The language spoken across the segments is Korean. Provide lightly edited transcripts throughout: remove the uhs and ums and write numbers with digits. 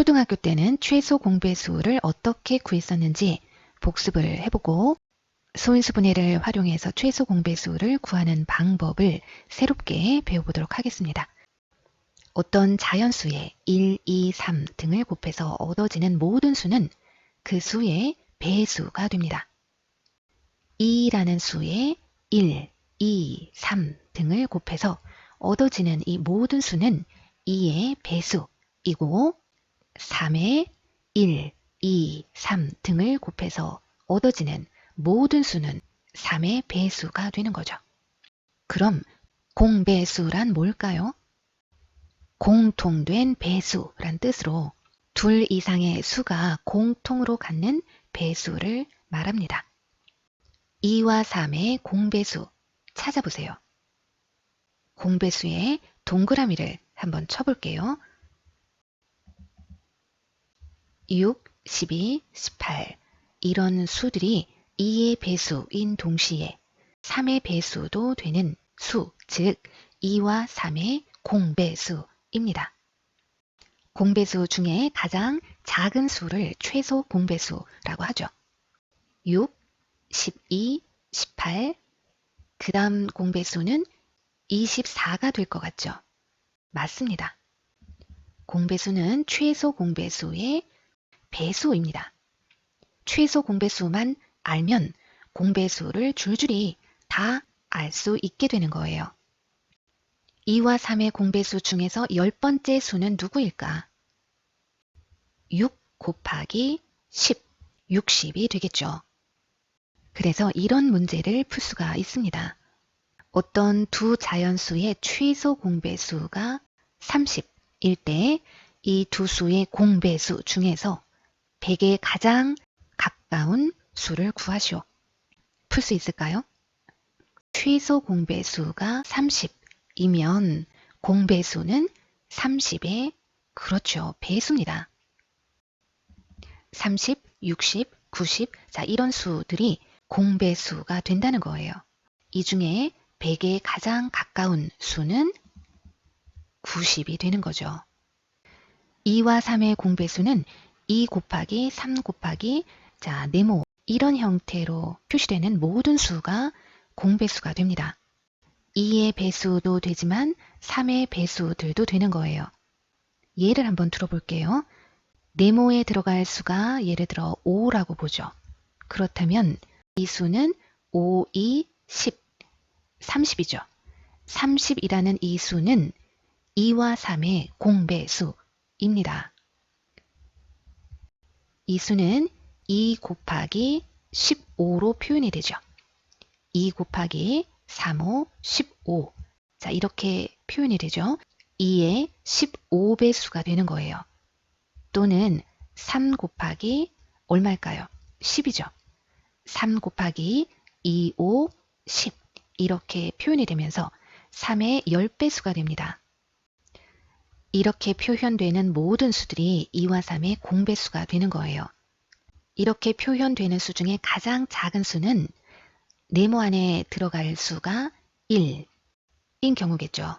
초등학교 때는 최소 공배수를 어떻게 구했었는지 복습을 해보고 소인수분해를 활용해서 최소 공배수를 구하는 방법을 새롭게 배워보도록 하겠습니다. 어떤 자연수에 1, 2, 3 등을 곱해서 얻어지는 모든 수는 그 수의 배수가 됩니다. 2라는 수에 1, 2, 3 등을 곱해서 얻어지는 이 모든 수는 2의 배수이고 3에 1, 2, 3 등을 곱해서 얻어지는 모든 수는 3의 배수가 되는 거죠. 그럼 공배수란 뭘까요? 공통된 배수란 뜻으로 둘 이상의 수가 공통으로 갖는 배수를 말합니다. 2와 3의 공배수 찾아보세요. 공배수에 동그라미를 한번 쳐볼게요. 6, 12, 18 이런 수들이 2의 배수인 동시에 3의 배수도 되는 수, 즉 2와 3의 공배수입니다. 공배수 중에 가장 작은 수를 최소 공배수라고 하죠. 6, 12, 18 그 다음 공배수는 24가 될 것 같죠? 맞습니다. 공배수는 최소 공배수의 배수입니다. 최소 공배수만 알면 공배수를 줄줄이 다 알 수 있게 되는 거예요. 2와 3의 공배수 중에서 10번째 수는 누구일까? 6 곱하기 10, 60이 되겠죠. 그래서 이런 문제를 풀 수가 있습니다. 어떤 두 자연수의 최소 공배수가 30일 때 이 두 수의 공배수 중에서 100에 가장 가까운 수를 구하시오. 풀 수 있을까요? 최소 공배수가 30이면 공배수는 30의 그렇죠. 배수입니다. 30, 60, 90 자, 이런 수들이 공배수가 된다는 거예요. 이 중에 100에 가장 가까운 수는 90이 되는 거죠. 2와 3의 공배수는 2 곱하기 3 곱하기 자, 네모 이런 형태로 표시되는 모든 수가 공배수가 됩니다. 2의 배수도 되지만 3의 배수들도 되는 거예요. 예를 한번 들어볼게요. 네모에 들어갈 수가 예를 들어 5라고 보죠. 그렇다면 이 수는 5, 2, 10, 30이죠. 30이라는 이 수는 2와 3의 공배수입니다. 이 수는 2 곱하기 15로 표현이 되죠. 2 곱하기 3, 5, 15 자, 이렇게 표현이 되죠. 2의 15배수가 되는 거예요. 또는 3 곱하기 얼마일까요? 10이죠. 3 곱하기 2, 5, 10 이렇게 표현이 되면서 3의 10배수가 됩니다. 이렇게 표현되는 모든 수들이 2와 3의 공배수가 되는 거예요. 이렇게 표현되는 수 중에 가장 작은 수는 네모 안에 들어갈 수가 1인 경우겠죠.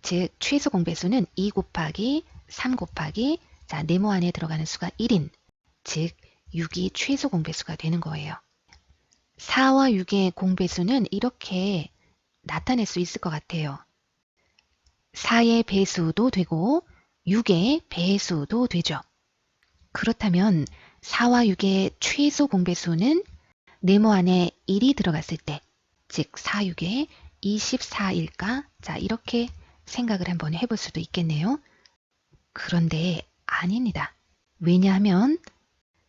즉 최소 공배수는 2 곱하기 3 곱하기 자, 네모 안에 들어가는 수가 1인 즉 6이 최소 공배수가 되는 거예요. 4와 6의 공배수는 이렇게 나타낼 수 있을 것 같아요. 4의 배수도 되고 6의 배수도 되죠. 그렇다면 4와 6의 최소 공배수는 네모 안에 1이 들어갔을 때, 즉 4, 6의 24일까? 자, 이렇게 생각을 한번 해볼 수도 있겠네요. 그런데 아닙니다. 왜냐하면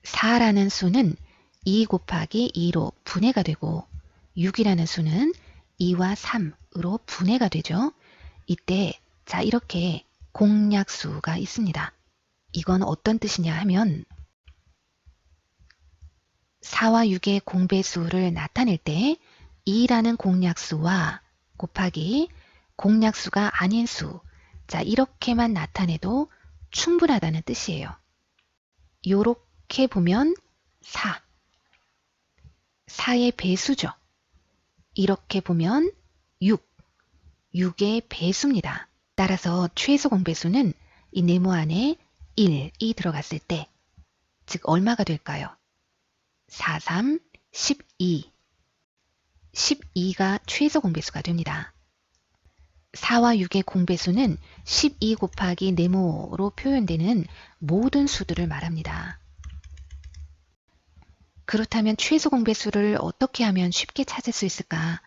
4라는 수는 2 곱하기 2로 분해가 되고 6이라는 수는 2와 3으로 분해가 되죠. 이때 자, 이렇게 공약수가 있습니다. 이건 어떤 뜻이냐 하면 4와 6의 공배수를 나타낼 때 2라는 공약수와 곱하기 공약수가 아닌 수 자, 이렇게만 나타내도 충분하다는 뜻이에요. 요렇게 보면 4의 배수죠. 이렇게 보면 6의 배수입니다. 따라서 최소 공배수는 이 네모 안에 1이 들어갔을 때, 즉 얼마가 될까요? 4, 3, 12. 12가 최소 공배수가 됩니다. 4와 6의 공배수는 12 곱하기 네모로 표현되는 모든 수들을 말합니다. 그렇다면 최소 공배수를 어떻게 하면 쉽게 찾을 수 있을까?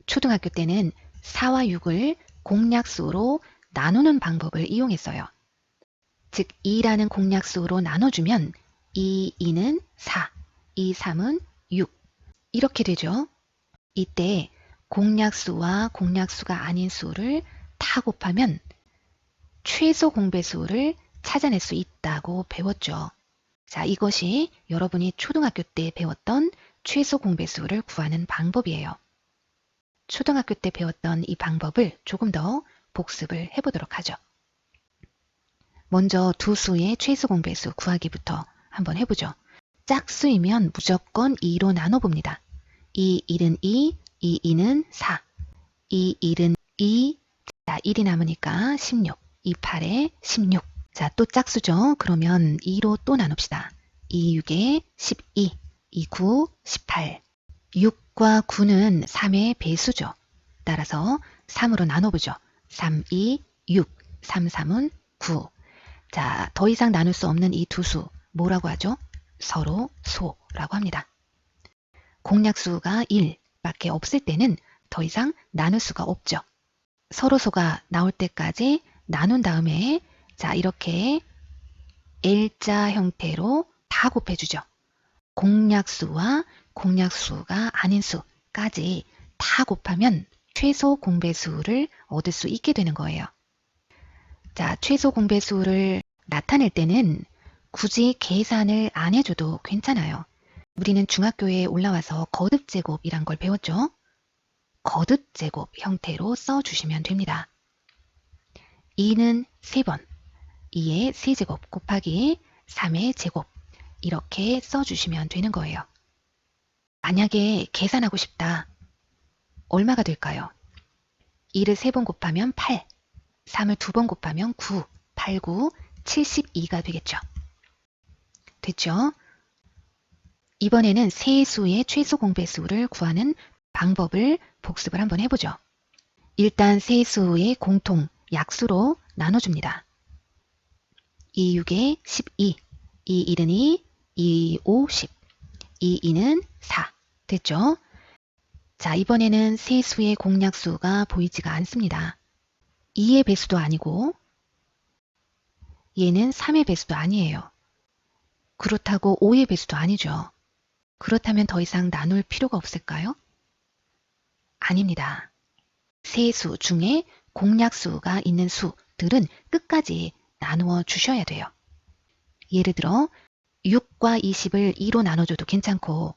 초등학교 때는 4와 6을 공약수로 나누는 방법을 이용했어요. 즉 2라는 공약수로 나눠주면 2는 4, 3은 6 이렇게 되죠. 이때 공약수와 공약수가 아닌 수를 다 곱하면 최소 공배수를 찾아낼 수 있다고 배웠죠. 자, 이것이 여러분이 초등학교 때 배웠던 최소 공배수를 구하는 방법이에요. 초등학교 때 배웠던 이 방법을 조금 더 복습을 해보도록 하죠. 먼저 두 수의 최소 공배수 구하기부터 한번 해보죠. 짝수이면 무조건 2로 나눠봅니다. 2, 1은 2, 2는 4, 1은 2, 자, 1이 남으니까 16, 8에 16. 자, 또 짝수죠. 그러면 2로 또 나눕시다. 6에 12, 9, 18. 6과 9는 3의 배수죠. 따라서 3으로 나눠보죠. 3, 6, 3은 9. 자, 더 이상 나눌 수 없는 이 두 수, 뭐라고 하죠? 서로 소라고 합니다. 공약수가 1밖에 없을 때는 더 이상 나눌 수가 없죠. 서로소가 나올 때까지 나눈 다음에 자, 이렇게 L자 형태로 다 곱해주죠. 공약수와 공약수가 아닌 수까지 다 곱하면 최소 공배수를 얻을 수 있게 되는 거예요. 자, 최소 공배수를 나타낼 때는 굳이 계산을 안 해줘도 괜찮아요. 우리는 중학교에 올라와서 거듭제곱이란 걸 배웠죠. 거듭제곱 형태로 써주시면 됩니다. 2는 3번, 2의 세제곱 곱하기 3의 제곱 이렇게 써주시면 되는 거예요. 만약에 계산하고 싶다. 얼마가 될까요? 2를 3번 곱하면 8, 3을 2번 곱하면 9, 8, 9, 72가 되겠죠. 됐죠? 이번에는 세 수의 최소 공배수를 구하는 방법을 복습을 한번 해보죠. 일단 세 수의 공통 약수로 나눠줍니다. 2, 6에 12, 2, 1은 2, 2, 5, 10, 2, 2는 4. 됐죠? 자, 이번에는 세 수의 공약수가 보이지가 않습니다. 2의 배수도 아니고 얘는 3의 배수도 아니에요. 그렇다고 5의 배수도 아니죠. 그렇다면 더 이상 나눌 필요가 없을까요? 아닙니다. 세 수 중에 공약수가 있는 수들은 끝까지 나누어 주셔야 돼요. 예를 들어 6과 20을 2로 나눠줘도 괜찮고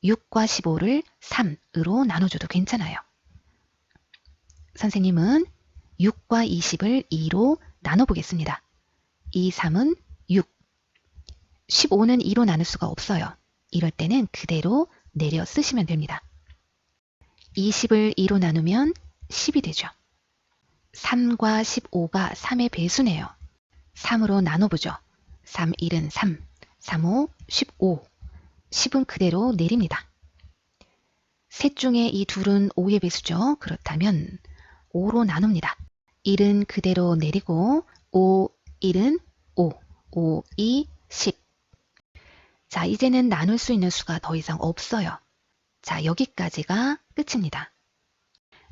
6과 15를 3으로 나눠줘도 괜찮아요. 선생님은 6과 20을 2로 나눠보겠습니다. 2, 3은 6. 15는 2로 나눌 수가 없어요. 이럴 때는 그대로 내려 쓰시면 됩니다. 20을 2로 나누면 10이 되죠. 3과 15가 3의 배수네요. 3으로 나눠보죠. 3, 1은 3, 3, 5, 15. 10은 그대로 내립니다. 셋 중에 이 둘은 5의 배수죠. 그렇다면 5로 나눕니다. 1은 그대로 내리고 5, 1은 5, 5, 2, 10. 자, 이제는 나눌 수 있는 수가 더 이상 없어요. 자, 여기까지가 끝입니다.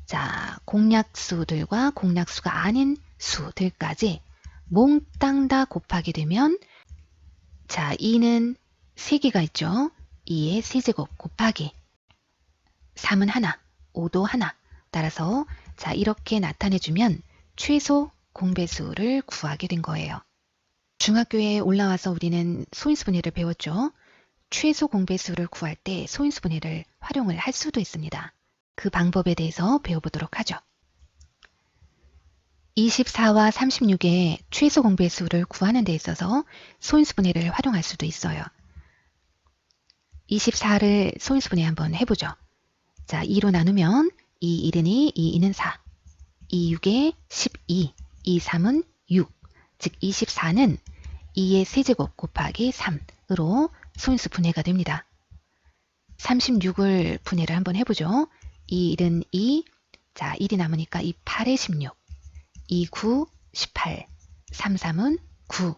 자, 공약수들과 공약수가 아닌 수들까지 몽땅 다 곱하게 되면 자, 2는 3개가 있죠. 2의 세제곱 곱하기 3은 하나, 5도 하나. 따라서 자, 이렇게 나타내주면 최소 공배수를 구하게 된 거예요. 중학교에 올라와서 우리는 소인수분해를 배웠죠. 최소 공배수를 구할 때 소인수분해를 활용을 할 수도 있습니다. 그 방법에 대해서 배워보도록 하죠. 24와 36의 최소 공배수를 구하는 데 있어서 소인수분해를 활용할 수도 있어요. 24를 소인수분해 한번 해보죠. 자, 2로 나누면 2, 1은 2, 2, 2는 4, 2, 6에 12, 2, 3은 6. 즉 24는 2의 세제곱 곱하기 3으로 소인수 분해가 됩니다. 36을 분해를 한번 해보죠. 2, 1은 2, 자 1이 남으니까 2, 8에 16, 2, 9, 18, 3, 3은 9,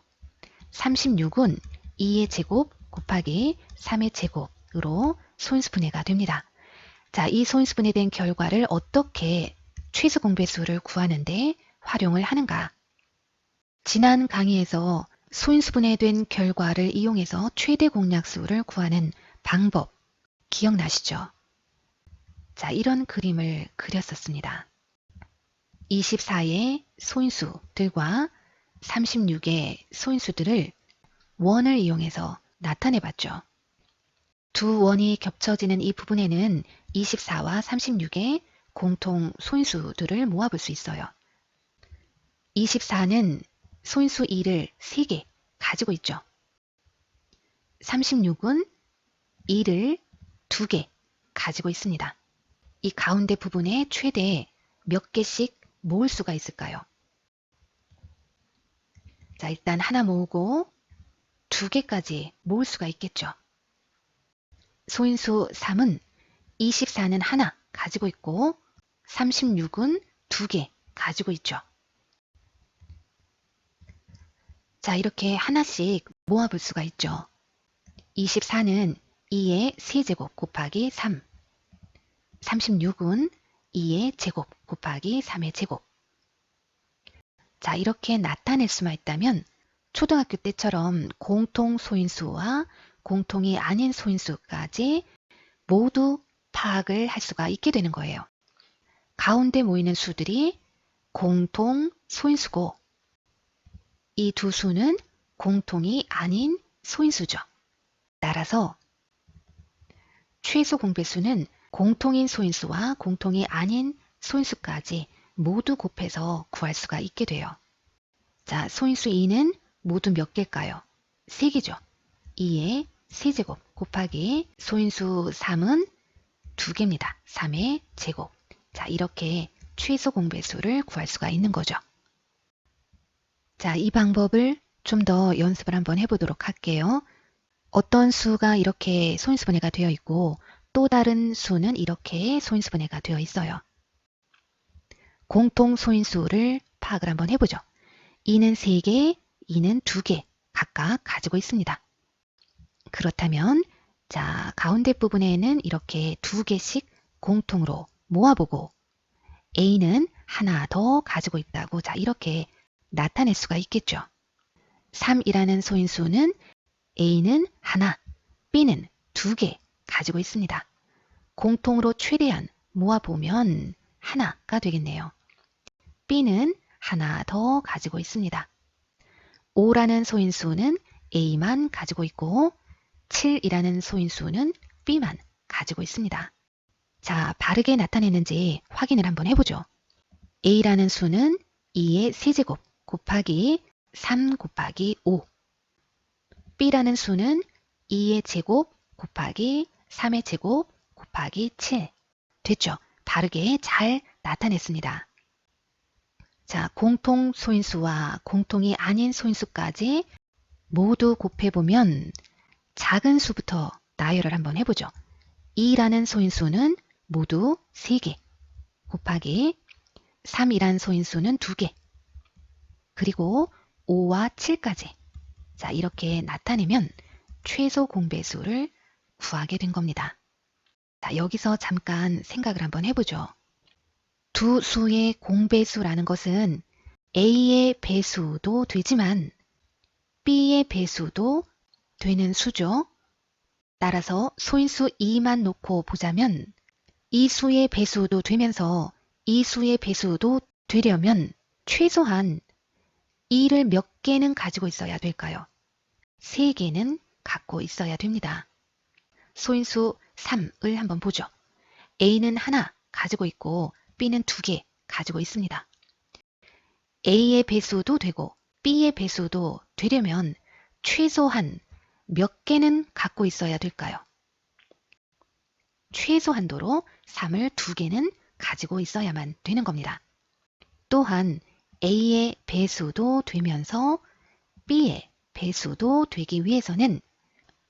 36은 2의 제곱 곱하기 3의 제곱으로 소인수 분해가 됩니다. 자, 이 소인수 분해된 결과를 어떻게 최소 공배수를 구하는데 활용을 하는가? 지난 강의에서 소인수 분해된 결과를 이용해서 최대 공약수를 구하는 방법 기억나시죠? 자, 이런 그림을 그렸었습니다. 24의 소인수들과 36의 소인수들을 원을 이용해서 나타내 봤죠. 두 원이 겹쳐지는 이 부분에는 24와 36의 공통 소인수들을 모아볼 수 있어요. 24는 소인수 2를 3개 가지고 있죠. 36은 2를 2개 가지고 있습니다. 이 가운데 부분에 최대 몇 개씩 모을 수가 있을까요? 자, 일단 하나 모으고 2개까지 모을 수가 있겠죠. 소인수 3은 24는 하나 가지고 있고 36은 2개 가지고 있죠. 자, 이렇게 하나씩 모아볼 수가 있죠. 24는 2의 세제곱 곱하기 3, 36은 2의 제곱 곱하기 3의 제곱. 자, 이렇게 나타낼 수만 있다면 초등학교 때처럼 공통 소인수와 공통이 아닌 소인수까지 모두 파악을 할 수가 있게 되는 거예요. 가운데 모이는 수들이 공통 소인수고 이 두 수는 공통이 아닌 소인수죠. 따라서 최소 공배수는 공통인 소인수와 공통이 아닌 소인수까지 모두 곱해서 구할 수가 있게 돼요. 자, 소인수 2는 모두 몇 개일까요? 3개죠. 2의 세제곱 곱하기 소인수 3은 2개입니다. 3의 제곱. 자, 이렇게 최소 공배수를 구할 수가 있는 거죠. 자, 이 방법을 좀 더 연습을 한번 해보도록 할게요. 어떤 수가 이렇게 소인수 분해가 되어 있고 또 다른 수는 이렇게 소인수 분해가 되어 있어요. 공통 소인수를 파악을 한번 해보죠. 2는 3개, 2는 2개 각각 가지고 있습니다. 그렇다면 자, 가운데 부분에는 이렇게 2개씩 공통으로 모아보고 A는 하나 더 가지고 있다고 자, 이렇게 나타낼 수가 있겠죠. 3이라는 소인수는 A는 하나, B는 2개 가지고 있습니다. 공통으로 최대한 모아보면 하나가 되겠네요. B는 하나 더 가지고 있습니다. 5라는 소인수는 A만 가지고 있고 7이라는 소인수는 B만 가지고 있습니다. 자, 바르게 나타내는지 확인을 한번 해보죠. A라는 수는 2의 세제곱 곱하기 3 곱하기 5. B라는 수는 2의 제곱 곱하기 3의 제곱 곱하기 7. 됐죠? 바르게 잘 나타냈습니다. 자, 공통 소인수와 공통이 아닌 소인수까지 모두 곱해보면 작은 수부터 나열을 한번 해보죠. 2라는 소인수는 모두 3개 곱하기 3이란 소인수는 2개 그리고 5와 7까지 자, 이렇게 나타내면 최소 공배수를 구하게 된 겁니다. 자, 여기서 잠깐 생각을 한번 해보죠. 두 수의 공배수라는 것은 A의 배수도 되지만 B의 배수도 되는 수죠. 따라서 소인수 2만 놓고 보자면 이 수의 배수도 되면서 이 수의 배수도 되려면 최소한 2를 몇 개는 가지고 있어야 될까요? 3개는 갖고 있어야 됩니다. 소인수 3을 한번 보죠. A는 하나 가지고 있고 B는 2개 가지고 있습니다. A의 배수도 되고 B의 배수도 되려면 최소한 몇 개는 갖고 있어야 될까요? 최소한도로 3을 2개는 가지고 있어야만 되는 겁니다. 또한 A의 배수도 되면서 B의 배수도 되기 위해서는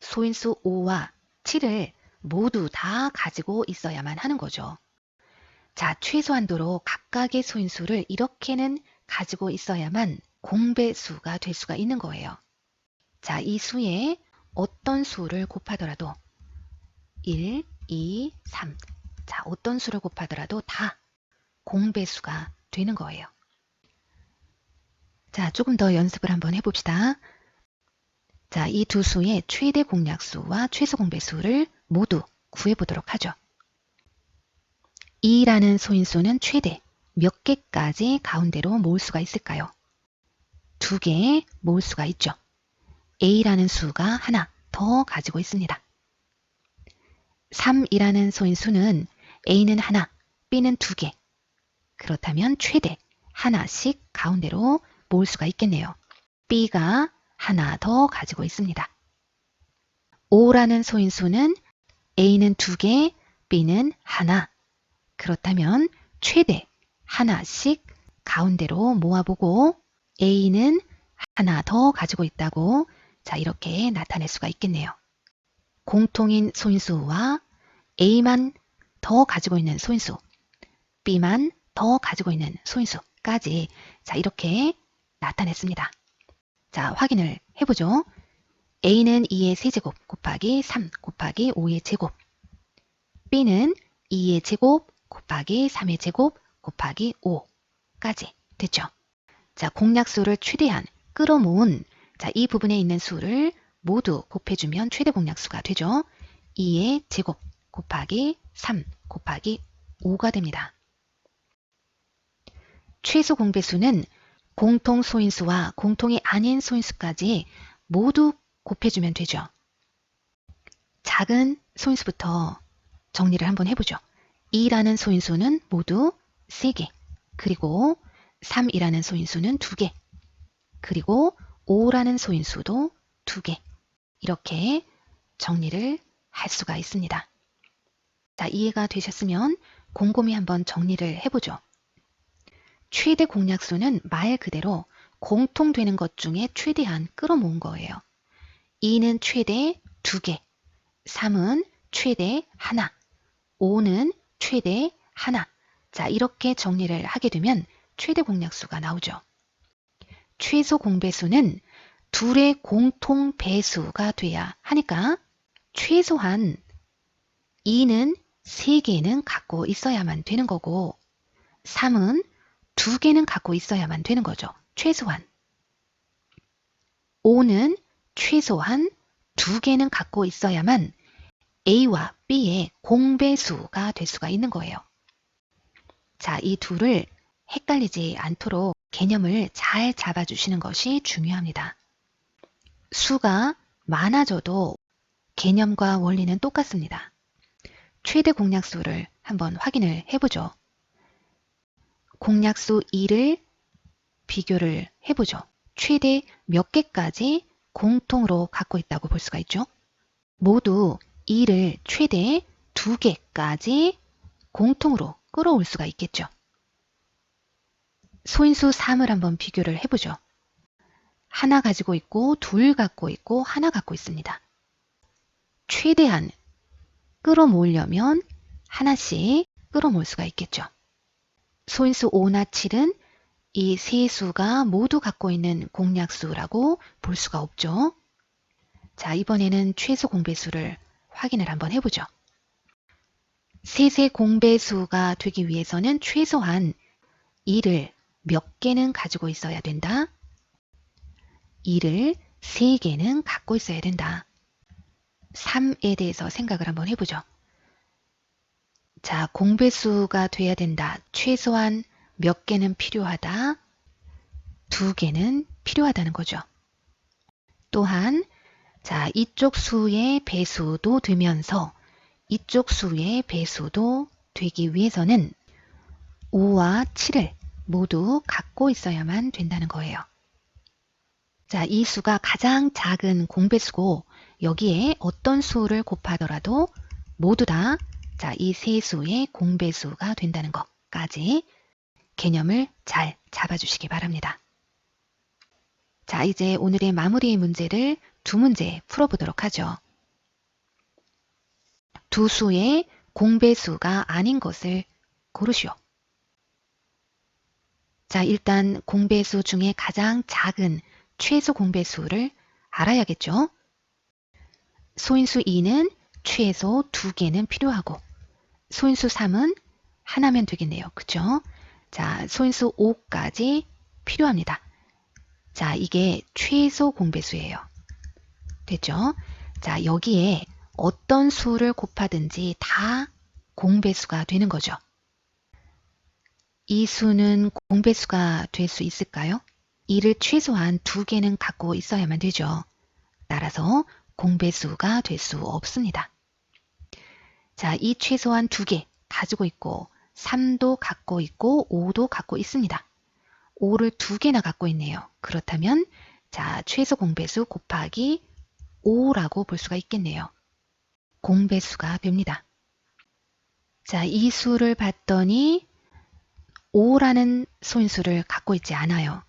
소인수 5와 7을 모두 다 가지고 있어야만 하는 거죠. 자, 최소한도로 각각의 소인수를 이렇게는 가지고 있어야만 공배수가 될 수가 있는 거예요. 자, 이 수에 어떤 수를 곱하더라도 1, 2, 3. 자, 어떤 수를 곱하더라도 다 공배수가 되는 거예요. 자, 조금 더 연습을 한번 해봅시다. 자, 이 두 수의 최대 공약수와 최소 공배수를 모두 구해보도록 하죠. 2라는 소인수는 최대 몇 개까지 가운데로 모을 수가 있을까요? 2개 모을 수가 있죠. A라는 수가 하나 더 가지고 있습니다. 3이라는 소인수는 A는 하나, B는 2개. 그렇다면 최대 하나씩 가운데로 모을 수가 있겠네요. B가 하나 더 가지고 있습니다. 5라는 소인수는 A는 2개, B는 하나. 그렇다면 최대 하나씩 가운데로 모아보고 A는 하나 더 가지고 있다고 자 이렇게 나타낼 수가 있겠네요. 공통인 소인수와 A만 더 가지고 있는 소인수, B만 더 가지고 있는 소인수까지 자 이렇게 나타냈습니다. 자 확인을 해보죠. A는 2의 세제곱 곱하기 3 곱하기 5의 제곱, B는 2의 제곱 곱하기 3의 제곱 곱하기 5까지 됐죠. 자, 공약수를 최대한 끌어모은 자, 이 부분에 있는 수를 모두 곱해주면 최대 공약수가 되죠. 2의 제곱 곱하기 3 곱하기 5가 됩니다. 최소 공배수는 공통 소인수와 공통이 아닌 소인수까지 모두 곱해주면 되죠. 작은 소인수부터 정리를 한번 해보죠. 2라는 소인수는 모두 3개, 그리고 3이라는 소인수는 2개, 그리고 5라는 소인수도 2개. 이렇게 정리를 할 수가 있습니다. 자, 이해가 되셨으면 곰곰이 한번 정리를 해보죠. 최대 공약수는 말 그대로 공통되는 것 중에 최대한 끌어모은 거예요. 2는 최대 2개, 3은 최대 하나, 5는 최대 하나. 자, 이렇게 정리를 하게 되면 최대 공약수가 나오죠. 최소 공배수는 둘의 공통 배수가 돼야 하니까 최소한 2는 3개는 갖고 있어야만 되는 거고 3은 2개는 갖고 있어야만 되는 거죠. 최소한. 5는 최소한 2개는 갖고 있어야만 A와 B의 공배수가 될 수가 있는 거예요. 자, 이 둘을 헷갈리지 않도록 개념을 잘 잡아주시는 것이 중요합니다. 수가 많아져도 개념과 원리는 똑같습니다. 최대 공약수를 한번 확인을 해보죠. 공약수 2를 비교를 해보죠. 최대 몇 개까지 공통으로 갖고 있다고 볼 수가 있죠. 모두 2를 최대 2개까지 공통으로 끌어올 수가 있겠죠. 소인수 3을 한번 비교를 해보죠. 하나 가지고 있고 둘 갖고 있고 하나 갖고 있습니다. 최대한 끌어모으려면 하나씩 끌어모을 수가 있겠죠. 소인수 5나 7은 이 세 수가 모두 갖고 있는 공약수라고 볼 수가 없죠. 자, 이번에는 최소 공배수를 확인을 한번 해보죠. 셋의 공배수가 되기 위해서는 최소한 2를 몇 개는 가지고 있어야 된다. 2를 3개는 갖고 있어야 된다. 3에 대해서 생각을 한번 해보죠. 자, 공배수가 돼야 된다. 최소한 몇 개는 필요하다. 2개는 필요하다는 거죠. 또한 자, 이쪽 수의 배수도 되면서 이쪽 수의 배수도 되기 위해서는 5와 7을 모두 갖고 있어야만 된다는 거예요. 자, 이 수가 가장 작은 공배수고 여기에 어떤 수를 곱하더라도 모두 다 자, 이 세 수의 공배수가 된다는 것까지 개념을 잘 잡아주시기 바랍니다. 자, 이제 오늘의 마무리 문제를 두 문제 풀어보도록 하죠. 두 수의 공배수가 아닌 것을 고르시오. 자, 일단 공배수 중에 가장 작은 최소 공배수를 알아야겠죠. 소인수 2는 최소 2개는 필요하고 소인수 3은 하나면 되겠네요. 그죠? 자, 소인수 5까지 필요합니다. 자, 이게 최소 공배수예요. 됐죠? 자, 여기에 어떤 수를 곱하든지 다 공배수가 되는 거죠. 이 수는 공배수가 될 수 있을까요? 이를 최소한 2개는 갖고 있어야만 되죠. 따라서 공배수가 될 수 없습니다. 자, 이 최소한 2개 가지고 있고 3도 갖고 있고 5도 갖고 있습니다. 5를 2개나 갖고 있네요. 그렇다면 자, 최소 공배수 곱하기 5라고 볼 수가 있겠네요. 공배수가 됩니다. 자, 이 수를 봤더니 5라는 소인수를 갖고 있지 않아요.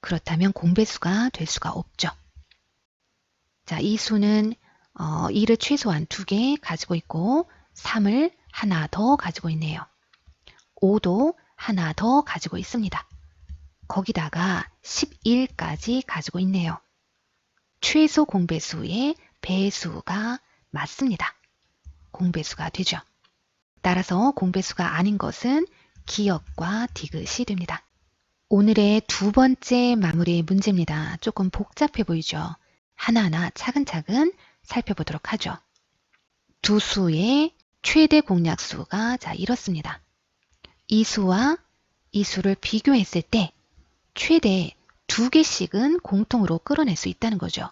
그렇다면 공배수가 될 수가 없죠. 자, 이 수는 2를 최소한 2개 가지고 있고 3을 하나 더 가지고 있네요. 5도 하나 더 가지고 있습니다. 거기다가 11까지 가지고 있네요. 최소 공배수의 배수가 맞습니다. 공배수가 되죠. 따라서 공배수가 아닌 것은 기역과 디귿이 됩니다. 오늘의 두 번째 마무리 문제입니다. 조금 복잡해 보이죠? 하나하나 차근차근 살펴보도록 하죠. 두 수의 최대 공약수가 자 이렇습니다. 이 수와 이 수를 비교했을 때 최대 2개씩은 공통으로 끌어낼 수 있다는 거죠.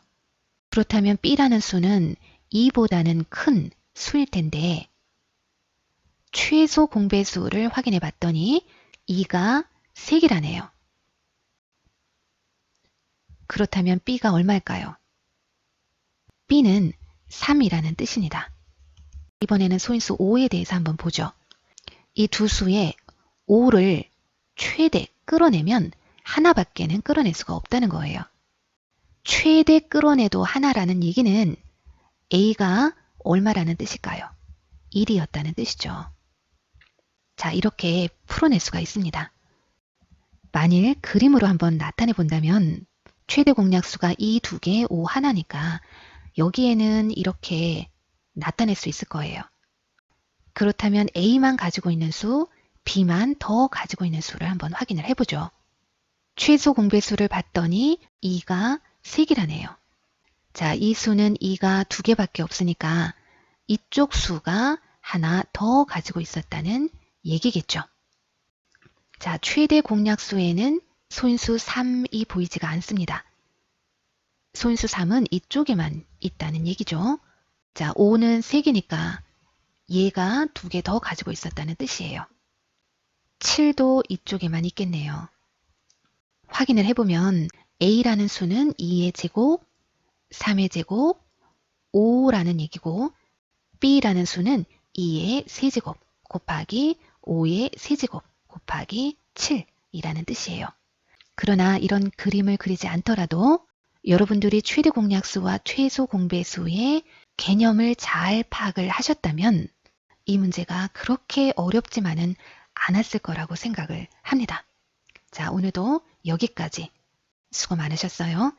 그렇다면 B라는 수는 2보다는 큰 수일 텐데 최소 공배수를 확인해 봤더니 2가 3개라네요. 그렇다면 B가 얼마일까요? B는 3이라는 뜻입니다. 이번에는 소인수 5에 대해서 한번 보죠. 이 두 수의 5를 최대 끌어내면 하나밖에는 끌어낼 수가 없다는 거예요. 최대 끌어내도 하나라는 얘기는 A가 얼마라는 뜻일까요? 1이었다는 뜻이죠. 자, 이렇게 풀어낼 수가 있습니다. 만일 그림으로 한번 나타내 본다면 최대 공약수가 이 2개, 5 하나니까 여기에는 이렇게 나타낼 수 있을 거예요. 그렇다면 A만 가지고 있는 수, B만 더 가지고 있는 수를 한번 확인을 해보죠. 최소 공배수를 봤더니 2가 3개라네요. 자, 이 수는 2가 2개밖에 없으니까 이쪽 수가 하나 더 가지고 있었다는 얘기겠죠. 자, 최대 공약수에는 소인수 3이 보이지가 않습니다. 소인수 3은 이쪽에만 있다는 얘기죠. 자, 5는 3개니까 얘가 2개 더 가지고 있었다는 뜻이에요. 7도 이쪽에만 있겠네요. 확인을 해보면 A라는 수는 2의 제곱, 3의 제곱, 5라는 얘기고 B라는 수는 2의 세제곱 곱하기 5의 세제곱 곱하기 7이라는 뜻이에요. 그러나 이런 그림을 그리지 않더라도 여러분들이 최대 공약수와 최소 공배수의 개념을 잘 파악을 하셨다면 이 문제가 그렇게 어렵지만은 않았을 거라고 생각을 합니다. 자, 오늘도 여기까지 수고 많으셨어요.